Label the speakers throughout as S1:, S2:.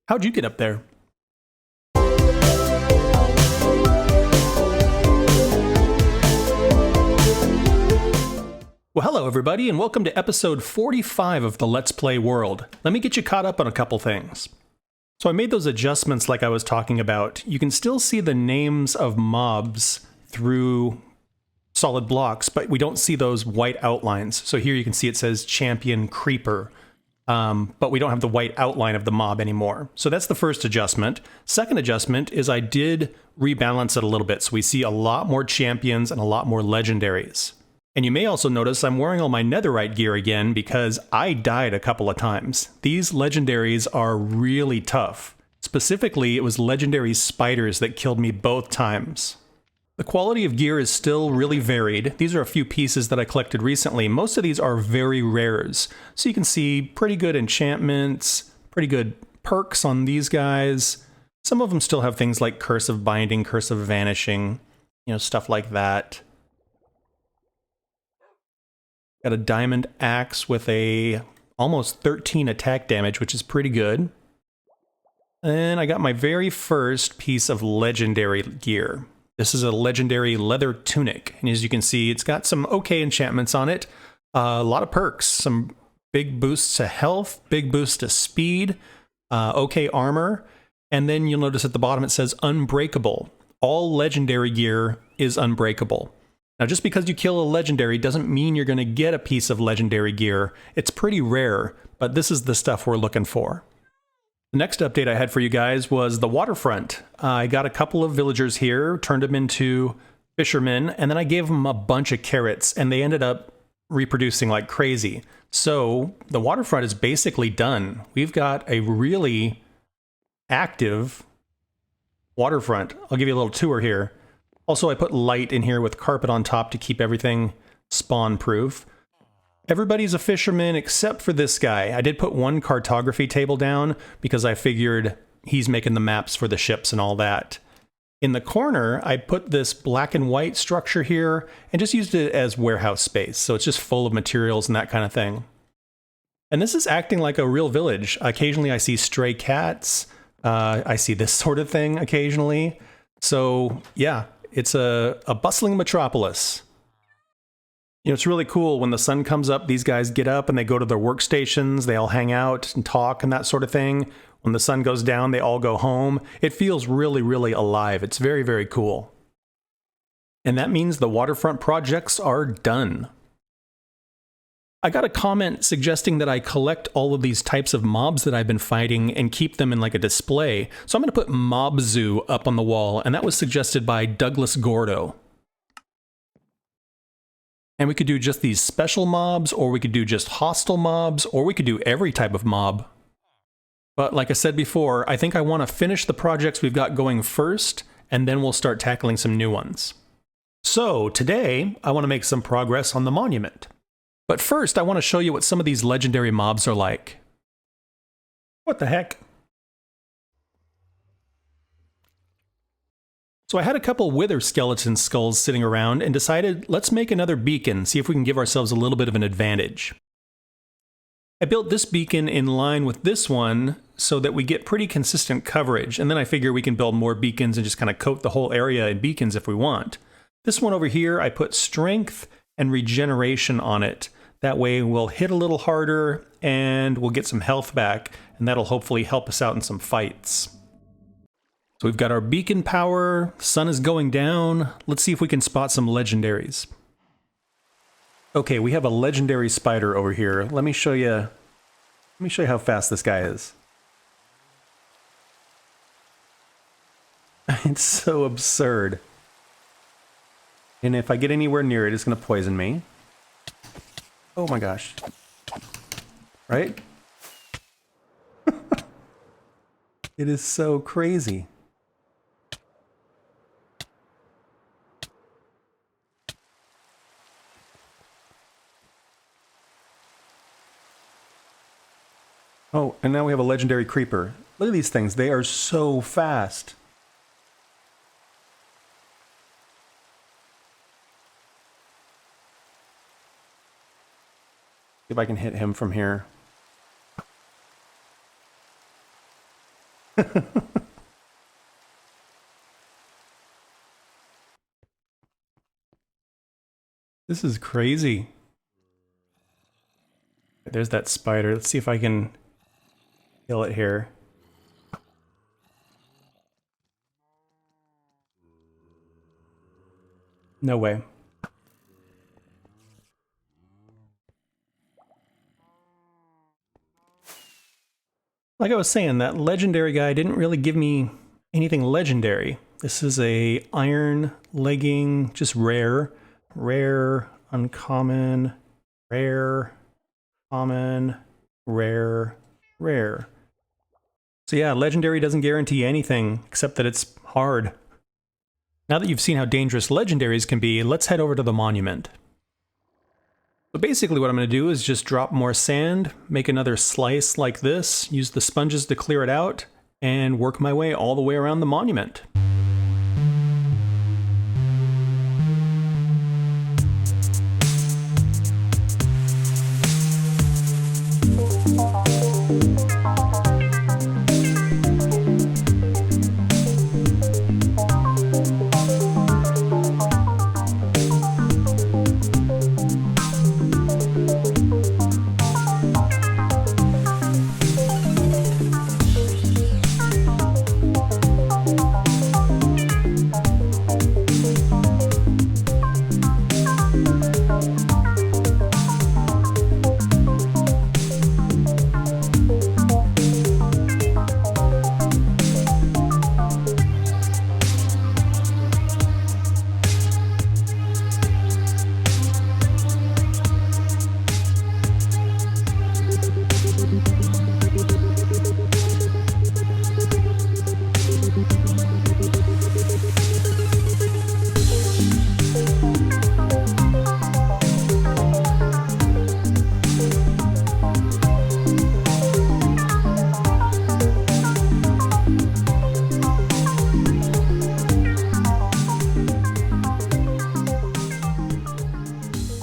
S1: How'd you get up there? Well, hello everybody, and welcome to episode 45 of the Let's Play world. Let me get you caught up on a couple things. So I made those adjustments like I was talking about. You can still see the names of mobs through solid blocks, but we don't see those white outlines. So here you can see it says Champion Creeper. But we don't have the white outline of the mob anymore. So that's the first adjustment. Second adjustment is I did rebalance it a little bit. So we see a lot more champions and a lot more legendaries. And you may also notice I'm wearing all my netherite gear again because I died a couple of times. These legendaries are really tough. Specifically, it was legendary spiders that killed me both times. The quality of gear is still really varied. These are a few pieces that I collected recently. Most of these are very rares. So you can see pretty good enchantments, pretty good perks on these guys. Some of them still have things like Curse of Binding, Curse of Vanishing, stuff like that. Got a diamond axe with a almost 13 attack damage, which is pretty good. And I got my very first piece of legendary gear. This is a legendary leather tunic, and as you can see, it's got some okay enchantments on it. A lot of perks, some big boosts to health, big boosts to speed, okay armor, and then you'll notice at the bottom it says unbreakable. All legendary gear is unbreakable. Now, just because you kill a legendary doesn't mean you're going to get a piece of legendary gear. It's pretty rare, but this is the stuff we're looking for. The next update I had for you guys was the waterfront. I got a couple of villagers here, turned them into fishermen, and then I gave them a bunch of carrots, and they ended up reproducing like crazy. So the waterfront is basically done. We've got a really active waterfront. I'll give you a little tour here. Also, I put light in here with carpet on top to keep everything spawn-proof. Everybody's a fisherman except for this guy. I did put one cartography table down because I figured he's making the maps for the ships and all that. In the corner, I put this black and white structure here and just used it as warehouse space. So it's just full of materials and that kind of thing. And this is acting like a real village. Occasionally I see stray cats. I see this sort of thing occasionally. So yeah, it's a bustling metropolis. It's really cool when the sun comes up, these guys get up and they go to their workstations, they all hang out and talk and that sort of thing. When the sun goes down, they all go home. It feels really, really alive. It's very, very cool. And that means the waterfront projects are done. I got a comment suggesting that I collect all of these types of mobs that I've been fighting and keep them in like a display. So I'm going to put Mob Zoo up on the wall, and that was suggested by Douglas Gordo. And we could do just these special mobs, or we could do just hostile mobs, or we could do every type of mob. But like I said before, I think I want to finish the projects we've got going first, and then we'll start tackling some new ones. So today, I want to make some progress on the monument. But first, I want to show you what some of these legendary mobs are like. What the heck? So I had a couple wither skeleton skulls sitting around and decided let's make another beacon, see if we can give ourselves a little bit of an advantage. I built this beacon in line with this one so that we get pretty consistent coverage, and then I figure we can build more beacons and just kind of coat the whole area in beacons if we want. This one over here, I put strength and regeneration on it. That way we'll hit a little harder and we'll get some health back, and that'll hopefully help us out in some fights. So we've got our beacon power, sun is going down. Let's see if we can spot some legendaries. Okay, we have a legendary spider over here. Let me show you how fast this guy is. It's so absurd. And if I get anywhere near it, it's going to poison me. Oh my gosh. Right? It is so crazy. Oh, and now we have a legendary creeper. Look at these things. They are so fast. See if I can hit him from here. This is crazy. There's that spider. Let's see if I can kill it here. No way. Like I was saying, that legendary guy didn't really give me anything legendary. This is a iron legging, just rare, uncommon, rare, common, rare, rare. So yeah, legendary doesn't guarantee anything except that it's hard. Now that you've seen how dangerous legendaries can be, let's head over to the monument. So basically what I'm going to do is just drop more sand, make another slice like this, use the sponges to clear it out, and work my way all the way around the monument.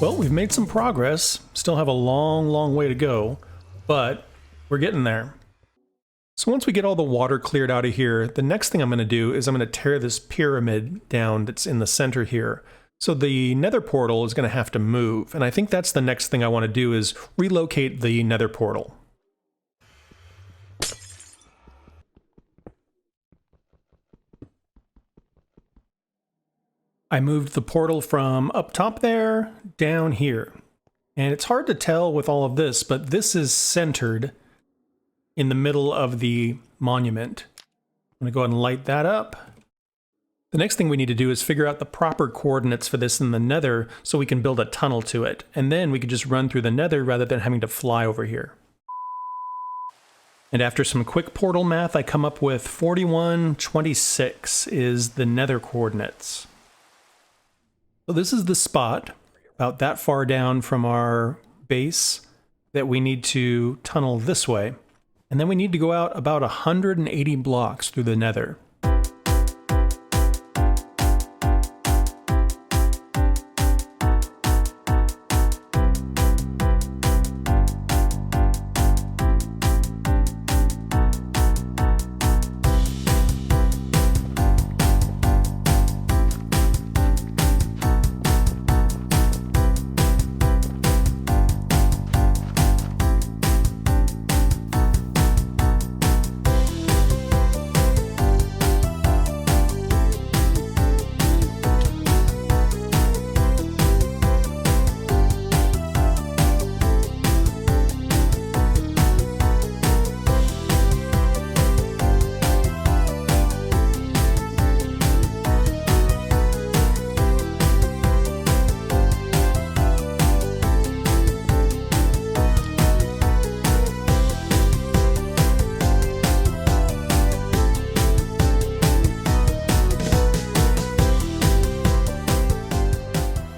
S1: Well, we've made some progress. Still have a long way to go, but we're getting there. So once we get all the water cleared out of here, the next thing I'm going to do is I'm going to tear this pyramid down that's in the center here. So the nether portal is going to have to move, and I think that's the next thing I want to do is relocate the nether portal. I moved the portal from up top there down here. And it's hard to tell with all of this, but this is centered in the middle of the monument. I'm going to go ahead and light that up. The next thing we need to do is figure out the proper coordinates for this in the nether so we can build a tunnel to it. And then we can just run through the nether rather than having to fly over here. And after some quick portal math, I come up with 4126 is the nether coordinates. So this is the spot, about that far down from our base, that we need to tunnel this way. And then we need to go out about 180 blocks through the nether.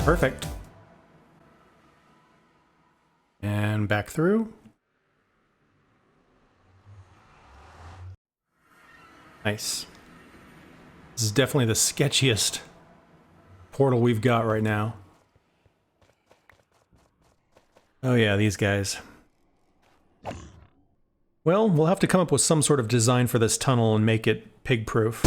S1: Perfect. And back through. Nice. This is definitely the sketchiest portal we've got right now. Oh yeah, these guys. Well, we'll have to come up with some sort of design for this tunnel and make it pig-proof.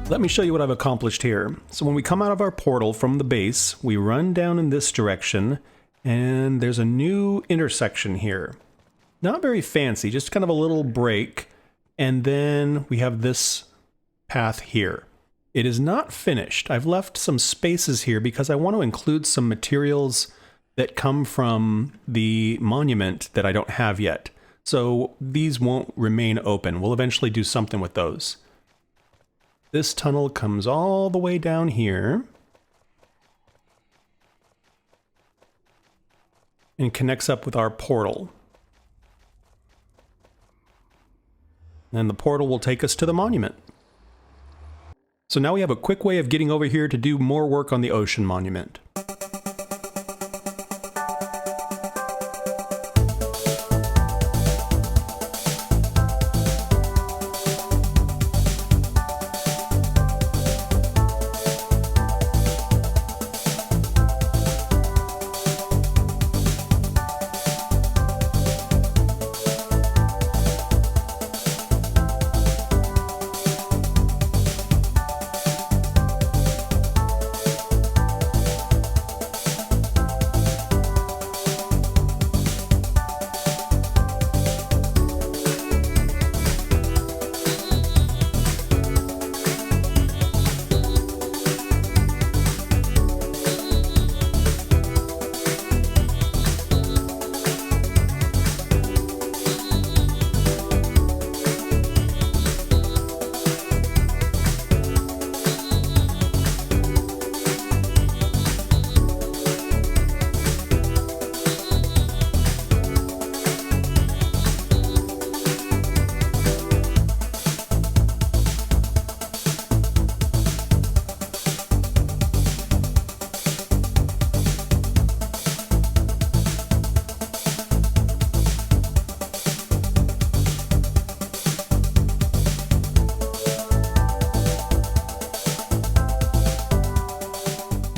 S1: Let me show you what I've accomplished here. So when we come out of our portal from the base, we run down in this direction, and there's a new intersection here. Not very fancy, just kind of a little break, and then we have this path here. It is not finished. I've left some spaces here because I want to include some materials that come from the monument that I don't have yet. So these won't remain open. We'll eventually do something with those. This tunnel comes all the way down here and connects up with our portal. And the portal will take us to the monument. So now we have a quick way of getting over here to do more work on the ocean monument.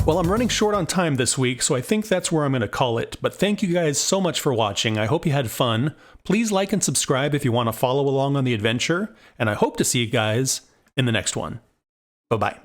S1: Well, I'm running short on time this week, so I think that's where I'm going to call it. But thank you guys so much for watching. I hope you had fun. Please like and subscribe if you want to follow along on the adventure, and I hope to see you guys in the next one. Bye-bye.